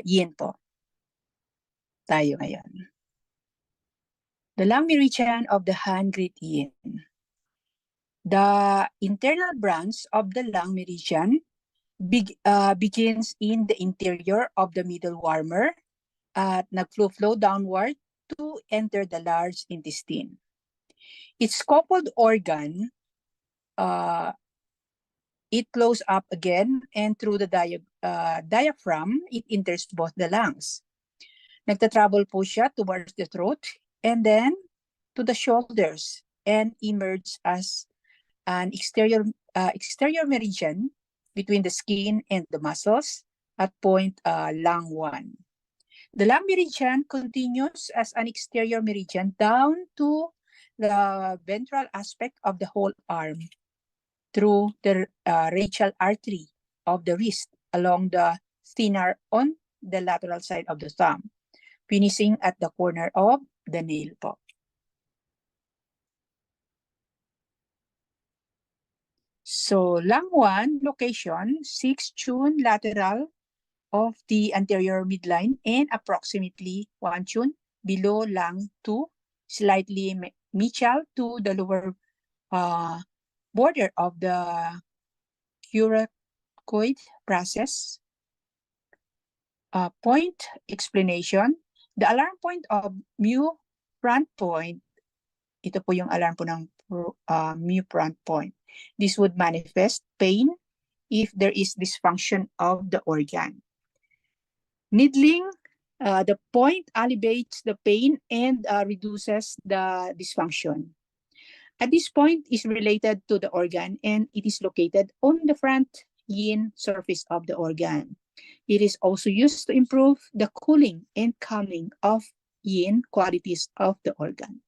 yin po tayo ngayon. The lung meridian of the hand, great yin. The internal branch of the lung meridian begins in the interior of the middle warmer at nagflow downward to enter the large intestine. Its coupled organ, it flows up again, and through the diaphragm, it enters both the lungs. Nagtatravel po siya towards the throat and then to the shoulders and emerge as an exterior meridian between the skin and the muscles at point lung 1. The lung meridian continues as an exterior meridian down to the ventral aspect of the whole arm through the radial artery of the wrist along the thinner on the lateral side of the thumb, finishing at the corner of the nail po. So, lung 1 location, 6 tune lateral of the anterior midline and approximately 1 tune below lung 2, slightly medial to the lower border of the coracoid process. Point explanation. The alarm point of mu front point, ito po yung alarm po ng mu front point. This would manifest pain if there is dysfunction of the organ. Needling, the point alleviates the pain and reduces the dysfunction. At this point is related to the organ and it is located on the front yin surface of the organ. It is also used to improve the cooling and calming of yin qualities of the organ.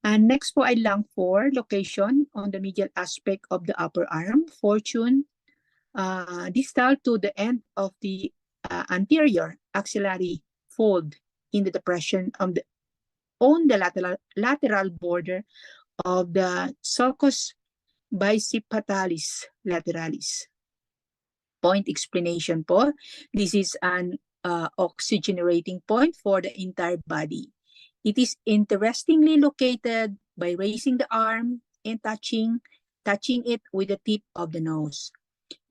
And next po ay lung 4 location on the medial aspect of the upper arm, 4 tune, distal to the end of the anterior axillary fold in the depression on the lateral border of the sulcus bicipitalis lateralis. Point explanation po. This is an oxygenating point for the entire body. It is interestingly located by raising the arm and touching it with the tip of the nose.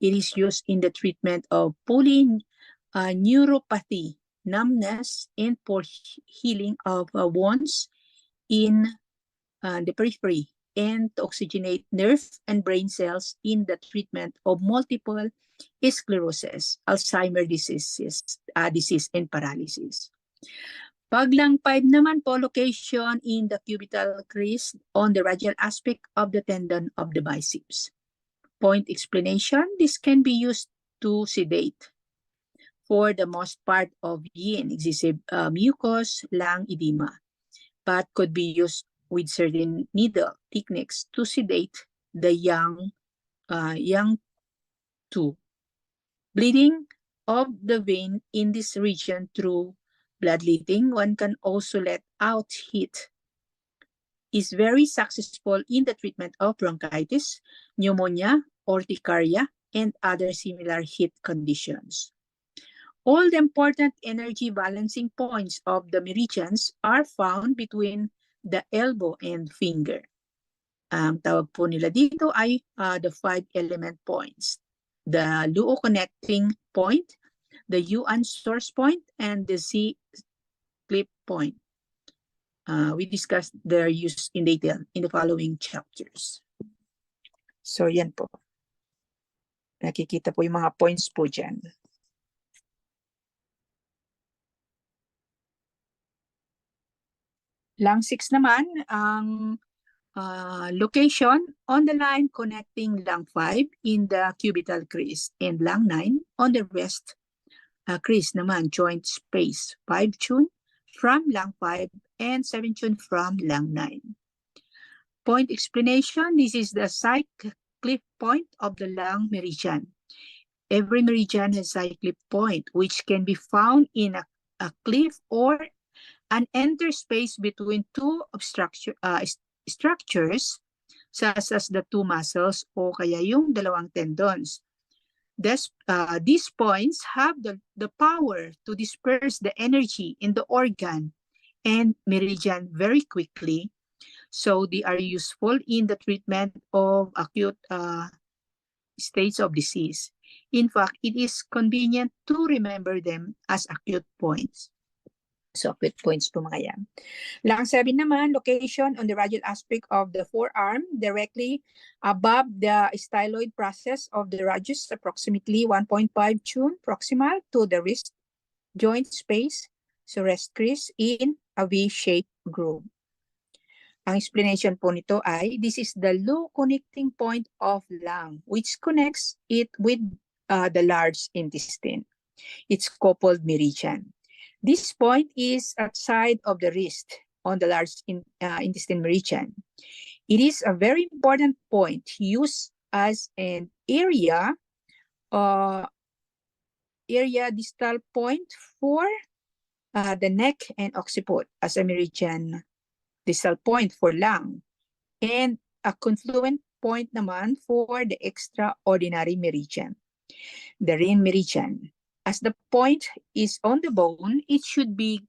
It is used in the treatment of polyneuropathy, numbness, and for healing of wounds in the periphery, and to oxygenate nerve and brain cells in the treatment of multiple sclerosis, Alzheimer's disease, and paralysis. Paglang 5 naman po, location in the cubital crease on the radial aspect of the tendon of the biceps. Point explanation, this can be used to sedate. For the most part of yin, excessive mucus, lung edema, but could be used with certain needle techniques to sedate the young too. Bleeding of the vein in this region through bloodletting, one can also let out heat. Is very successful in the treatment of bronchitis, pneumonia, urticaria, and other similar heat conditions. All the important energy balancing points of the meridians are found between the elbow and finger. Ang tawag po nila dito ay the 5 element points. The Luo connecting point, the Yuan source point, and the Z clip point. We discussed their use in detail in the following chapters. So yan po. Nakikita po yung mga points po dyan. Lung 6 naman, ang location on the line connecting lung 5 in the cubital crease, and lung 9 on the rest crease naman, joint space, 5 tune from lung 5 and 7 tune from lung 9. Point explanation, this is the cyclic point of the lung meridian. Every meridian has a cyclic point which can be found in a cliff or an interspace between two structures such as the two muscles o kaya yung dalawang tendons. These points have the power to disperse the energy in the organ and meridian very quickly. So they are useful in the treatment of acute states of disease. In fact, it is convenient to remember them as acute points. So acute points po mga yan. Lang 7 naman, location on the radial aspect of the forearm directly above the styloid process of the radius, approximately 1.5 tune proximal to the wrist joint space, so rest crease in a V-shaped groove. Ang explanation po nito ay, this is the low connecting point of lung, which connects it with the large intestine. It's coupled meridian. This point is outside of the wrist on the large intestine meridian. It is a very important point used as an area distal point for the neck and occiput as a meridian distal point for lung, and a confluent point naman for the extraordinary meridian, the ring meridian. As the point is on the bone, it should be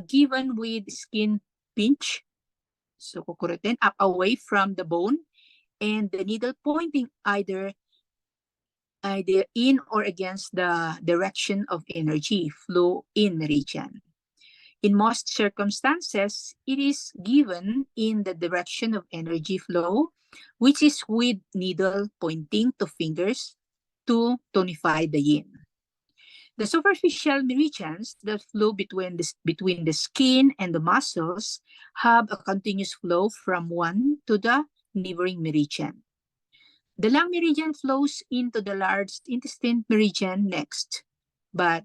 given with skin pinch, so kukurutin up away from the bone, and the needle pointing either in or against the direction of energy flow in meridian. In most circumstances, it is given in the direction of energy flow, which is with needle pointing to fingers to tonify the yin. The superficial meridians that flow between the skin and the muscles have a continuous flow from one to the neighboring meridian. The lung meridian flows into the large intestine meridian next, but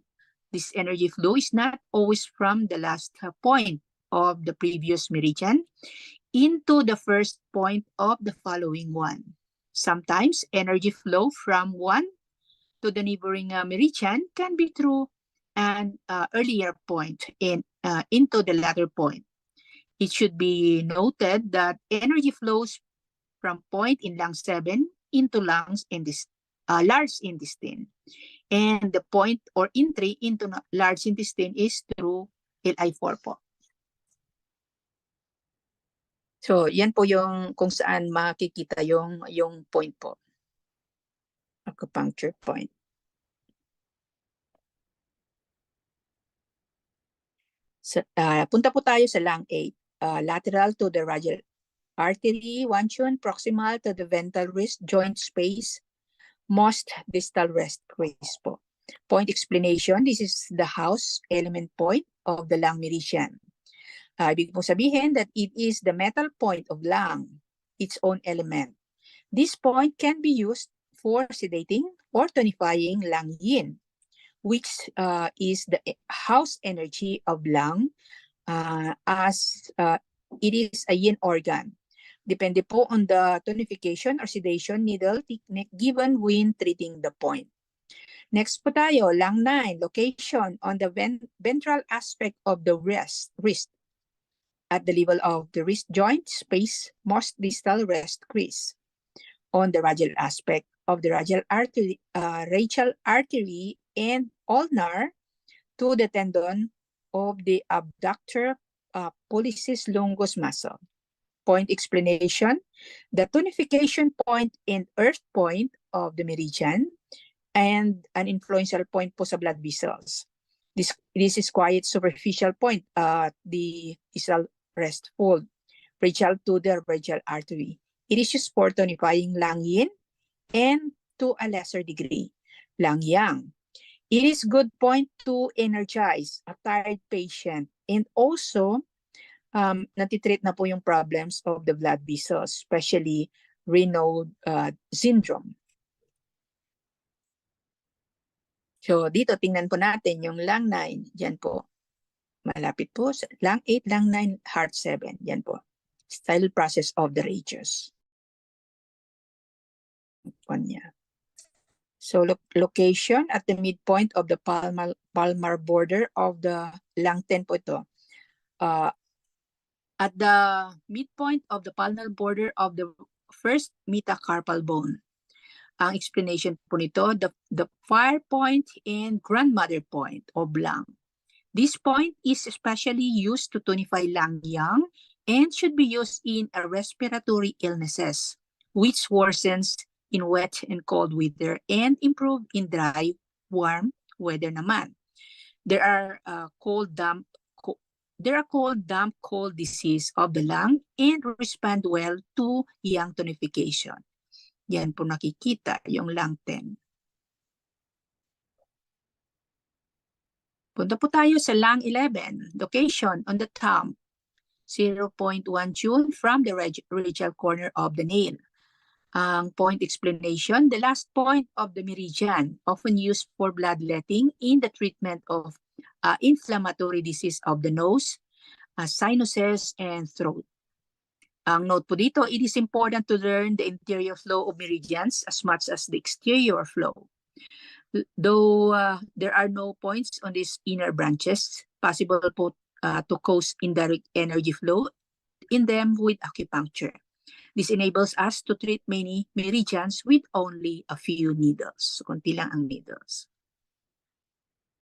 this energy flow is not always from the last point of the previous meridian into the first point of the following one. Sometimes energy flow from one to the neighboring meridian can be through an earlier point into the latter point. It should be noted that energy flows from point in lung 7 into lungs in this large intestine. And the point or entry into large intestine is through LI4 po. So, yan po yung kung saan makikita yung point po. Acupuncture point. So, punta po tayo sa lung 8. Lateral to the radial artery, 1 tune, proximal to the ventral wrist joint space, most distal rest crease po. Point explanation, this is the house element point of the lung meridian. Ibig pong sabihin that it is the metal point of lung, its own element. This point can be used for sedating or tonifying lung yin, which is the house energy of lung as it is a yin organ. Depende po on the tonification or sedation needle technique given when treating the point. Next po tayo, lung 9, location on the ventral aspect of the wrist at the level of the wrist joint space, most distal rest crease. On the radial aspect of the radial artery and ulnar to the tendon of the abductor pollicis longus muscle. Point explanation, the tonification point and earth point of the meridian and an influential point po sa blood vessels. This is quite superficial point, the distal rest fold, radial to the radial artery. It is used for tonifying lung yin and to a lesser degree, lung yang. It is good point to energize a tired patient and also natitreat na po yung problems of the blood vessels, especially Raynaud syndrome. So dito, tingnan po natin yung lung 9. Yan po. Malapit po. Lung 8, lung 9, heart 7. Yan po. Style process of the radius. So location at the midpoint of the palmar border of the lung 10 po ito. At the midpoint of the palmar border of the first metacarpal bone. Ang explanation po nito, the fire point and grandmother point o lung. This point is especially used to tonify lung yang and should be used in a respiratory illnesses, which worsens in wet and cold weather and improve in dry, warm weather naman. There are cold, damp, cold disease of the lung and respond well to yang tonification. Yan po nakikita yung lung 10. Punta po tayo sa lung 11, location on the thumb, 0.1 June from the radial corner of the nail. Ang point explanation, the last point of the meridian, often used for bloodletting in the treatment of inflammatory disease of the nose, sinuses, and throat. Ang note po dito, it is important to learn the interior flow of meridians as much as the exterior flow. Though there are no points on these inner branches, possible po to cause indirect energy flow in them with acupuncture. This enables us to treat many meridians with only a few needles. So, konti lang ang needles.